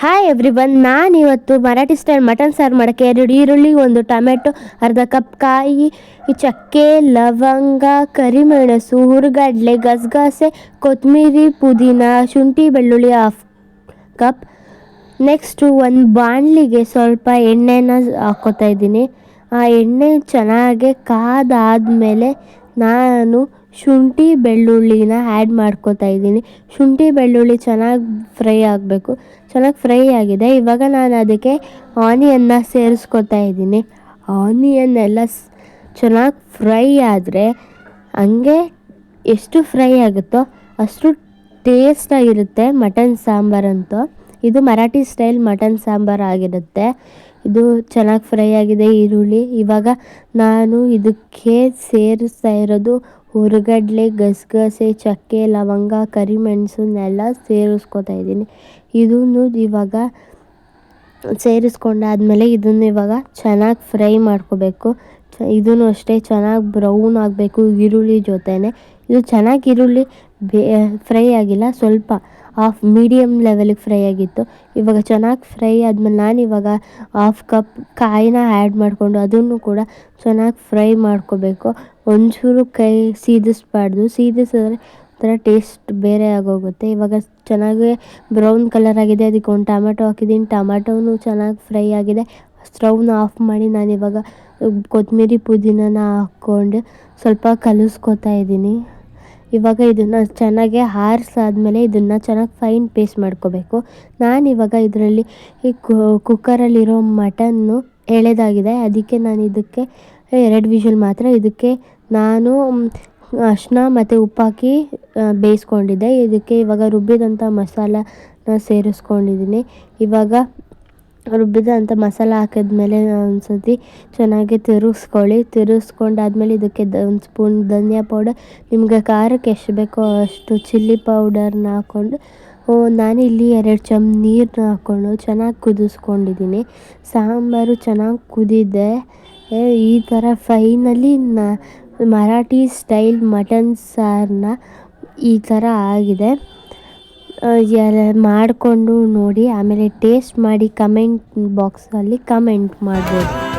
Hi everyone, ನಾನಿವತ್ತು Marathi style mutton ಸಾರು ಮಾಡೋಕ್ಕೆ 2 ಈರುಳ್ಳಿ, 1 ಟೊಮೆಟೊ, ಅರ್ಧ ಕಪ್ ಕಾಯಿ, ಚಕ್ಕೆ, ಲವಂಗ, ಕರಿಮೆಣಸು, ಹುರಿಗಡಲೆ, ಗಸಗಸೆ, ಕೊತ್ತಂಬರಿ, ಪುದೀನ, ಶುಂಠಿ, ಬೆಳ್ಳುಳ್ಳಿ ಹಾಫ್ ಕಪ್. ನೆಕ್ಸ್ಟು ಒಂದು ಬಾಣಲಿಗೆ ಸ್ವಲ್ಪ ಎಣ್ಣೆನ ಹಾಕ್ಕೋತಾ ಇದ್ದೀನಿ. ಆ ಎಣ್ಣೆ ಚೆನ್ನಾಗಿ ಕಾದಾದಮೇಲೆ ನಾನು ಶುಂಠಿ ಬೆಳ್ಳುಳ್ಳಿನ ಆ್ಯಡ್ ಮಾಡ್ಕೋತಾ ಇದ್ದೀನಿ. ಶುಂಠಿ ಬೆಳ್ಳುಳ್ಳಿ ಚೆನ್ನಾಗಿ ಫ್ರೈ ಆಗಬೇಕು. ಚೆನ್ನಾಗಿ ಫ್ರೈ ಆಗಿದೆ. ಇವಾಗ ನಾನು ಅದಕ್ಕೆ ಆನಿಯನ್ನ ಸೇರಿಸ್ಕೋತಾ ಇದ್ದೀನಿ. ಆನಿಯನ್ ಎಲ್ಲ ಚೆನ್ನಾಗಿ ಫ್ರೈ ಆದರೆ ಹಂಗೆ ಎಷ್ಟು ಫ್ರೈ ಆಗುತ್ತೋ ಅಷ್ಟು ಟೇಸ್ಟಾಗಿರುತ್ತೆ ಮಟನ್ ಸಾಂಬಾರಂತೂ. ಇದು ಮರಾಠಿ ಸ್ಟೈಲ್ ಮಟನ್ ಸಾಂಬಾರು ಆಗಿರುತ್ತೆ. ಇದು ಚೆನ್ನಾಗಿ ಫ್ರೈ ಆಗಿದೆ ಈರುಳ್ಳಿ. ಇವಾಗ ನಾನು ಇದಕ್ಕೆ ಸೇರಿಸ್ತಾ ಇರೋದು ಹುರಿಗಡಲೆ, ಗಸಗಸೆ, ಚಕ್ಕೆ, ಲವಂಗ, ಕರಿಮೆಣಸನ್ನೆಲ್ಲ ಸೇರಿಸ್ಕೋತಾ ಇದ್ದೀನಿ. ಇದನ್ನು ಇವಾಗ ಸೇರಿಸ್ಕೊಂಡಾದ್ಮೇಲೆ ಇದನ್ನು ಇವಾಗ ಚೆನ್ನಾಗಿ ಫ್ರೈ ಮಾಡ್ಕೋಬೇಕು. ಇದನ್ನು ಅಷ್ಟೇ ಚೆನ್ನಾಗಿ ಬ್ರೌನ್ ಆಗಬೇಕು ಈರುಳ್ಳಿ ಜೊತೆನೇ. ಇದು ಚೆನ್ನಾಗಿ ಈರುಳ್ಳಿ ಫ್ರೈ ಆಗಿಲ್ಲ, ಸ್ವಲ್ಪ ಮೀಡಿಯಮ್ ಲೆವೆಲಿಗೆ ಫ್ರೈ ಆಗಿತ್ತು. ಇವಾಗ ಚೆನ್ನಾಗಿ ಫ್ರೈ ಆದಮೇಲೆ ನಾನಿವಾಗ ಹಾಫ್ ಕಪ್ ಕಾಯಿನ ಆ್ಯಡ್ ಮಾಡಿಕೊಂಡು ಅದನ್ನು ಕೂಡ ಚೆನ್ನಾಗಿ ಫ್ರೈ ಮಾಡ್ಕೋಬೇಕು. ಒಂಚೂರು ಕೈ ಸೀದಿಸ್ಬಾರ್ದು, ಸೀದಿಸಿದ್ರೆ ಒಂಥರ ಟೇಸ್ಟ್ ಬೇರೆ ಆಗೋಗುತ್ತೆ. ಇವಾಗ ಚೆನ್ನಾಗಿ ಬ್ರೌನ್ ಕಲರ್ ಆಗಿದೆ. ಅದಕ್ಕೆ ಒಂದು ಟೊಮೆಟೊ ಹಾಕಿದ್ದೀನಿ. ಟೊಮೆಟೊನು ಚೆನ್ನಾಗಿ ಫ್ರೈ ಆಗಿದೆ. ಸ್ಟವ್ನ ಆಫ್ ಮಾಡಿ ನಾನಿವಾಗ ಕೊತ್ತಂಬರಿ ಪುದೀನನ ಹಾಕ್ಕೊಂಡು ಸ್ವಲ್ಪ ಕಲಿಸ್ಕೊತಾ ಇದ್ದೀನಿ. ಇವಾಗ ಇದನ್ನು ಚೆನ್ನಾಗಿ ಆರಿಸಾದ್ಮೇಲೆ ಇದನ್ನು ಚೆನ್ನಾಗಿ ಫೈನ್ ಪೇಸ್ಟ್ ಮಾಡ್ಕೋಬೇಕು. ನಾನಿವಾಗ ಇದರಲ್ಲಿ ಈ ಕುಕ್ಕರಲ್ಲಿರೋ ಮಟನ್ನು ಎಳೆದಾಗಿದೆ, ಅದಕ್ಕೆ ನಾನು ಇದಕ್ಕೆ 2 ವಿಷಲ್ ಮಾತ್ರ. ಇದಕ್ಕೆ ನಾನು ಅರಿಶಿನ ಮತ್ತು ಉಪ್ಪಾಕಿ ಬೇಯಿಸ್ಕೊಂಡಿದ್ದೆ. ಇದಕ್ಕೆ ಇವಾಗ ರುಬ್ಬಿದಂಥ ಮಸಾಲನ ಸೇರಿಸ್ಕೊಂಡಿದ್ದೀನಿ. ಇವಾಗ ರುಬ್ಬಿದಂಥ ಮಸಾಲ ಹಾಕಿದ್ಮೇಲೆ ಒಂದು ಸತಿ ಚೆನ್ನಾಗಿ ತಿರುಗಿಸ್ಕೊಳ್ಳಿ. ತಿರುಗಿಸ್ಕೊಂಡಾದ್ಮೇಲೆ ಇದಕ್ಕೆ ಒಂದು ಸ್ಪೂನ್ ಧನಿಯಾ ಪೌಡರ್, ನಿಮಗೆ ಖಾರಕ್ಕೆ ಎಷ್ಟು ಬೇಕೋ ಅಷ್ಟು ಚಿಲ್ಲಿ ಪೌಡರ್ನ ಹಾಕ್ಕೊಂಡು ನಾನಿಲ್ಲಿ 2 ಚಮಚ ನೀರನ್ನ ಹಾಕ್ಕೊಂಡು ಚೆನ್ನಾಗಿ ಕುದಿಸ್ಕೊಂಡಿದ್ದೀನಿ. ಸಾಂಬಾರು ಚೆನ್ನಾಗಿ ಕುದಿದೆ. ಈ ಥರ ಫೈನಲಿ ಮರಾಠಿ ಸ್ಟೈಲ್ ಮಟನ್ ಸಾರನ್ನ ಈ ಥರ ಆಗಿದೆ. ಮಾಡಿಕೊಂಡು ನೋಡಿ, ಆಮೇಲೆ ಟೇಸ್ಟ್ ಮಾಡಿ ಕಮೆಂಟ್ ಬಾಕ್ಸಲ್ಲಿ ಕಮೆಂಟ್ ಮಾಡ್ಬೋದು.